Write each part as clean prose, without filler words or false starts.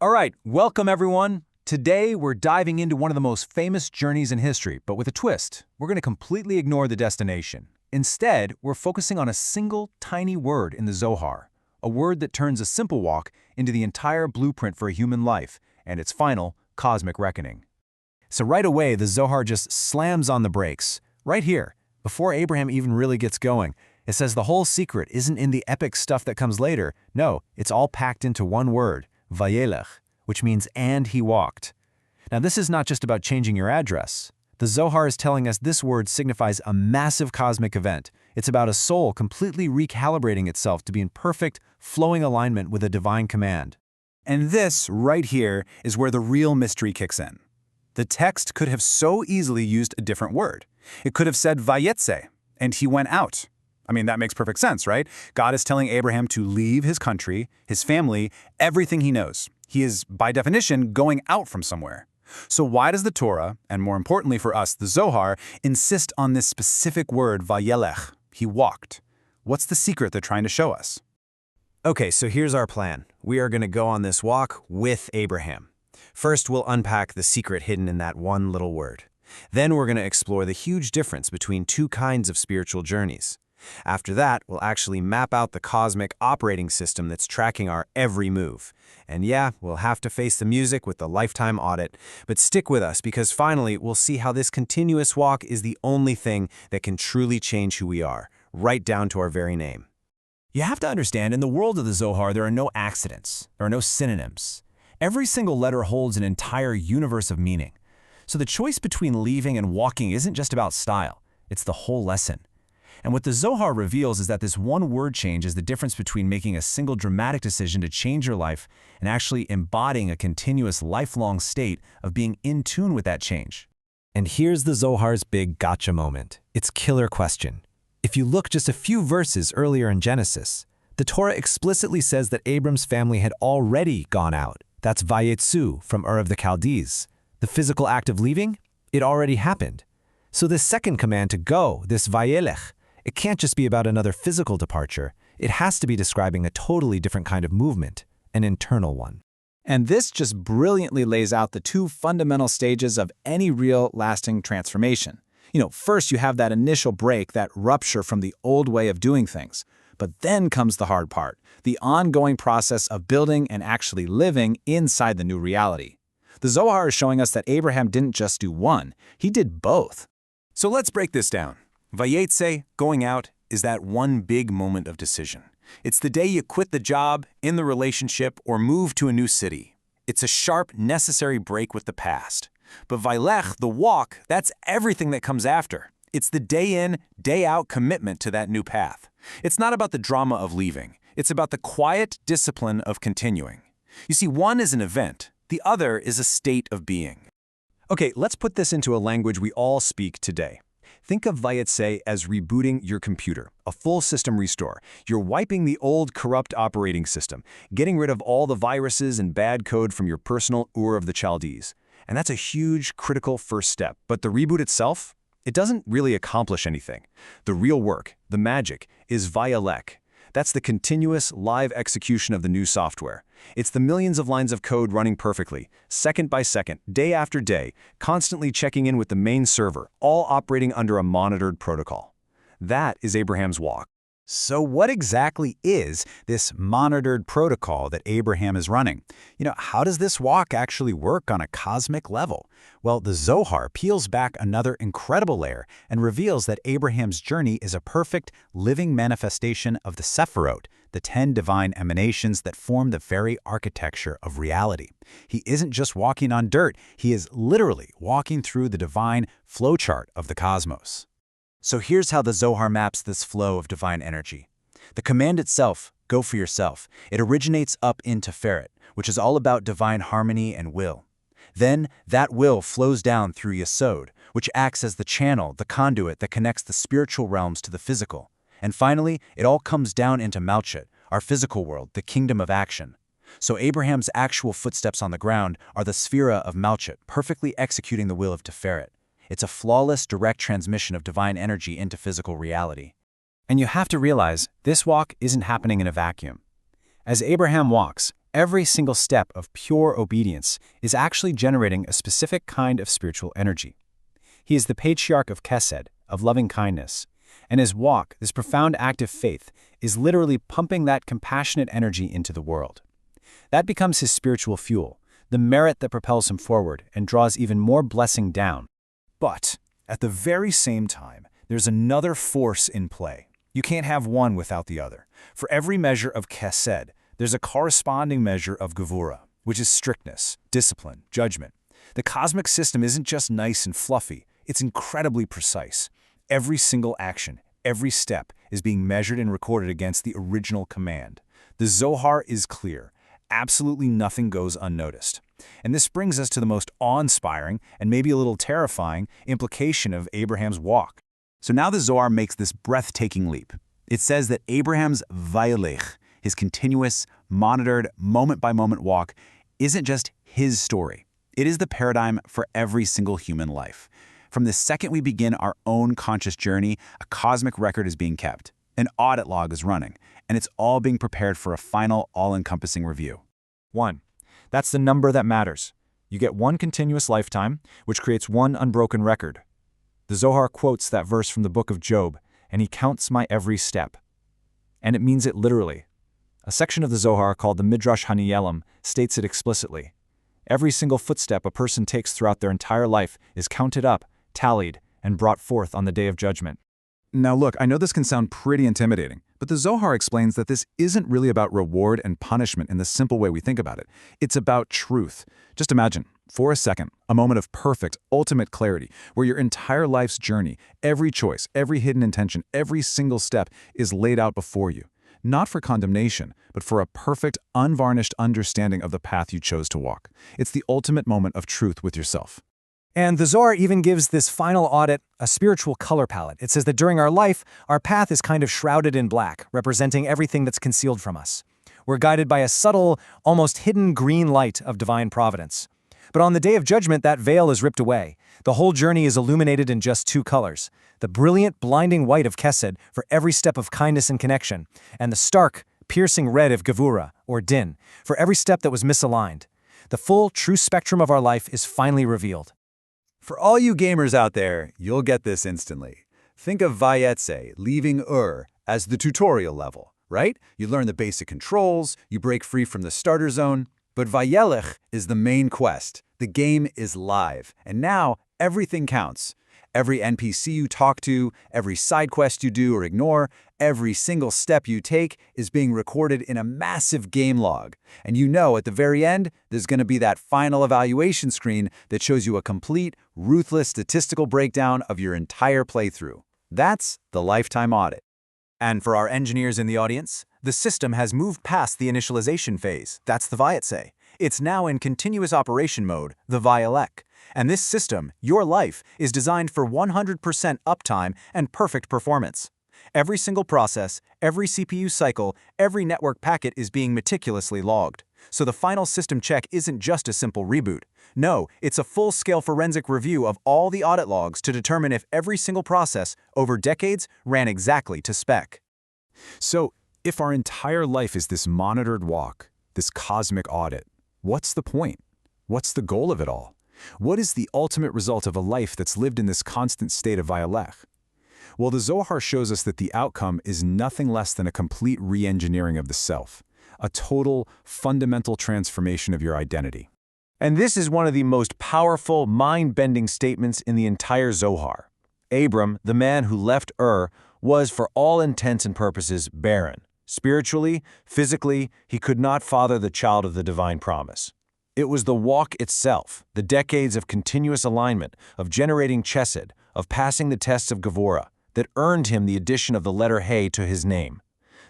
All right, welcome everyone. Today we're diving into one of the most famous journeys in history, but with a twist. We're going to completely ignore the destination. Instead, we're focusing on a single tiny word in the Zohar, a word that turns a simple walk into the entire blueprint for a human life and its final cosmic reckoning. So right away, the Zohar just slams on the brakes. Right here, before Abraham even really gets going, it says the whole secret isn't in the epic stuff that comes later. No, it's all packed into one word, Lech, which means "and he walked." Now this is not just about changing your address. The Zohar is telling us this word signifies a massive cosmic event. It's about a soul completely recalibrating itself to be in perfect, flowing alignment with a divine command. And this, right here, is where the real mystery kicks in. The text could have so easily used a different word. It could have said vayetse, and he went out. I mean, that makes perfect sense, right? God is telling Abraham to leave his country, his family, everything he knows. He is, by definition, going out from somewhere. So why does the Torah, and more importantly for us, the Zohar, insist on this specific word, vayelech? He walked. What's the secret they're trying to show us? Okay, so here's our plan. We are going to go on this walk with Abraham. First, we'll unpack the secret hidden in that one little word. Then we're going to explore the huge difference between two kinds of spiritual journeys. After that, we'll actually map out the cosmic operating system that's tracking our every move. And yeah, we'll have to face the music with the lifetime audit, but stick with us because finally we'll see how this continuous walk is the only thing that can truly change who we are, right down to our very name. You have to understand, in the world of the Zohar, there are no accidents, there are no synonyms. Every single letter holds an entire universe of meaning. So the choice between leaving and walking isn't just about style, it's the whole lesson. And what the Zohar reveals is that this one word change is the difference between making a single dramatic decision to change your life and actually embodying a continuous lifelong state of being in tune with that change. And here's the Zohar's big gotcha moment. Its killer question. If you look just a few verses earlier in Genesis, the Torah explicitly says that Abram's family had already gone out. That's vayetzu from Ur of the Chaldees. The physical act of leaving? It already happened. So this second command to go, this vayelech, it can't just be about another physical departure. It has to be describing a totally different kind of movement, an internal one. And this just brilliantly lays out the two fundamental stages of any real lasting transformation. First you have that initial break, that rupture from the old way of doing things. But then comes the hard part, the ongoing process of building and actually living inside the new reality. The Zohar is showing us that Abraham didn't just do one, he did both. So let's break this down. Vayetse, going out, is that one big moment of decision. It's the day you quit the job, in the relationship, or move to a new city. It's a sharp, necessary break with the past. But Vaylech, the walk, that's everything that comes after. It's the day in, day out commitment to that new path. It's not about the drama of leaving. It's about the quiet discipline of continuing. You see, one is an event. The other is a state of being. Okay, let's put this into a language we all speak today. Think of Vayetse as rebooting your computer, a full system restore. You're wiping the old corrupt operating system, getting rid of all the viruses and bad code from your personal Ur of the Chaldees. And that's a huge, critical first step. But the reboot itself, it doesn't really accomplish anything. The real work, the magic, is Vayelech. That's the continuous, live execution of the new software. It's the millions of lines of code running perfectly, second by second, day after day, constantly checking in with the main server, all operating under a monitored protocol. That is Abraham's walk. So what exactly is this monitored protocol that Abraham is running? How does this walk actually work on a cosmic level? Well, the Zohar peels back another incredible layer and reveals that Abraham's journey is a perfect, living manifestation of the Sephirot, the 10 divine emanations that form the very architecture of reality. He isn't just walking on dirt, he is literally walking through the divine flowchart of the cosmos. So here's how the Zohar maps this flow of divine energy. The command itself, go for yourself, it originates up in Tiferet, which is all about divine harmony and will. Then that will flows down through Yesod, which acts as the channel, the conduit that connects the spiritual realms to the physical. And finally, it all comes down into Malchut, our physical world, the kingdom of action. So Abraham's actual footsteps on the ground are the sphera of Malchut, perfectly executing the will of Tiferet. It's a flawless, direct transmission of divine energy into physical reality. And you have to realize, this walk isn't happening in a vacuum. As Abraham walks, Every single step of pure obedience is actually generating a specific kind of spiritual energy. He is the patriarch of Chesed, of loving kindness, and his walk, this profound act of faith, is literally pumping that compassionate energy into the world. That becomes his spiritual fuel, the merit that propels him forward and draws even more blessing down. But at the very same time, there's another force in play. You can't have one without the other. For every measure of Chesed, there's a corresponding measure of Gevurah, which is strictness, discipline, judgment. The cosmic system isn't just nice and fluffy, it's incredibly precise. Every single action, every step is being measured and recorded against the original command. The Zohar is clear. Absolutely nothing goes unnoticed. And this brings us to the most awe-inspiring and maybe a little terrifying implication of Abraham's walk. So now the Zohar makes this breathtaking leap. It says that Abraham's Vayelech, his continuous, monitored, moment-by-moment walk, isn't just his story. It is the paradigm for every single human life. From the second we begin our own conscious journey, a cosmic record is being kept. An audit log is running, and it's all being prepared for a final, all-encompassing review. 1. That's the number that matters. You get one continuous lifetime, which creates one unbroken record. The Zohar quotes that verse from the book of Job, and he counts my every step. And it means it literally. A section of the Zohar called the Midrash Hanielim states it explicitly. Every single footstep a person takes throughout their entire life is counted up, tallied, and brought forth on the day of judgment. Now look, I know this can sound pretty intimidating, but the Zohar explains that this isn't really about reward and punishment in the simple way we think about it. It's about truth. Just imagine, for a second, a moment of perfect, ultimate clarity, where your entire life's journey, every choice, every hidden intention, every single step is laid out before you. Not for condemnation, but for a perfect, unvarnished understanding of the path you chose to walk. It's the ultimate moment of truth with yourself. And the Zohar even gives this final audit a spiritual color palette. It says that during our life, our path is kind of shrouded in black, representing everything that's concealed from us. We're guided by a subtle, almost hidden green light of divine providence. But on the day of judgment, that veil is ripped away. The whole journey is illuminated in just two colors: the brilliant, blinding white of Chesed for every step of kindness and connection, and the stark, piercing red of Gevurah, or Din, for every step that was misaligned. The full, true spectrum of our life is finally revealed. For all you gamers out there, you'll get this instantly. Think of Vayetze, leaving as the tutorial level, right? You learn the basic controls, you break free from the starter zone. But Vayelech is the main quest. The game is live, and now everything counts. Every NPC you talk to, every side quest you do or ignore, every single step you take is being recorded in a massive game log. And you know at the very end, there's going to be that final evaluation screen that shows you a complete, ruthless statistical breakdown of your entire playthrough. That's the lifetime audit. And for our engineers in the audience, the system has moved past the initialization phase. That's the Vayetze. It's now in continuous operation mode, the Vayelech. And this system, your life, is designed for 100% uptime and perfect performance. Every single process, every CPU cycle, every network packet is being meticulously logged. So the final system check isn't just a simple reboot. No, it's a full-scale forensic review of all the audit logs to determine if every single process, over decades, ran exactly to spec. So, if our entire life is this monitored walk, this cosmic audit, what's the point? What's the goal of it all? What is the ultimate result of a life that's lived in this constant state of Vayelech? Well, the Zohar shows us that the outcome is nothing less than a complete re-engineering of the self, a total, fundamental transformation of your identity. And this is one of the most powerful, mind-bending statements in the entire Zohar. Abram, the man who left was, for all intents and purposes, barren. Spiritually, physically, he could not father the child of the divine promise. It was the walk itself, the decades of continuous alignment, of generating chesed, of passing the tests of Gevurah, that earned him the addition of the letter He to his name.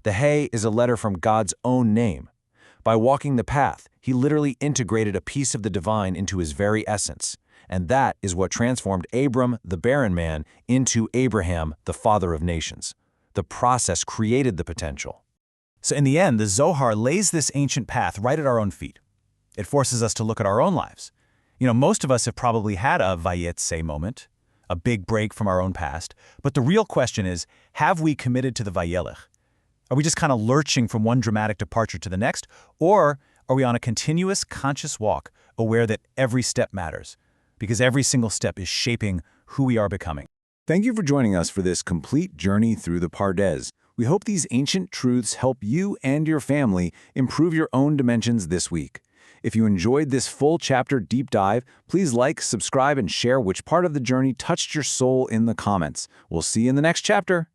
The He is a letter from God's own name. By walking the path, he literally integrated a piece of the divine into his very essence. And that is what transformed Abram, the barren man, into Abraham, the father of nations. The process created the potential. So in the end, the Zohar lays this ancient path right at our own feet. It forces us to look at our own lives. Most of us have probably had a Vayetze moment, a big break from our own past. But the real question is, have we committed to the Vayelech? Are we just kind of lurching from one dramatic departure to the next? Or Are we on a continuous, conscious walk, aware that every step matters? Because every single step is shaping who we are becoming. Thank you for joining us for this complete journey through the Pardes. We hope these ancient truths help you and your family improve your own dimensions this week. If you enjoyed this full chapter deep dive, please like, subscribe, and share which part of the journey touched your soul in the comments. We'll see you in the next chapter.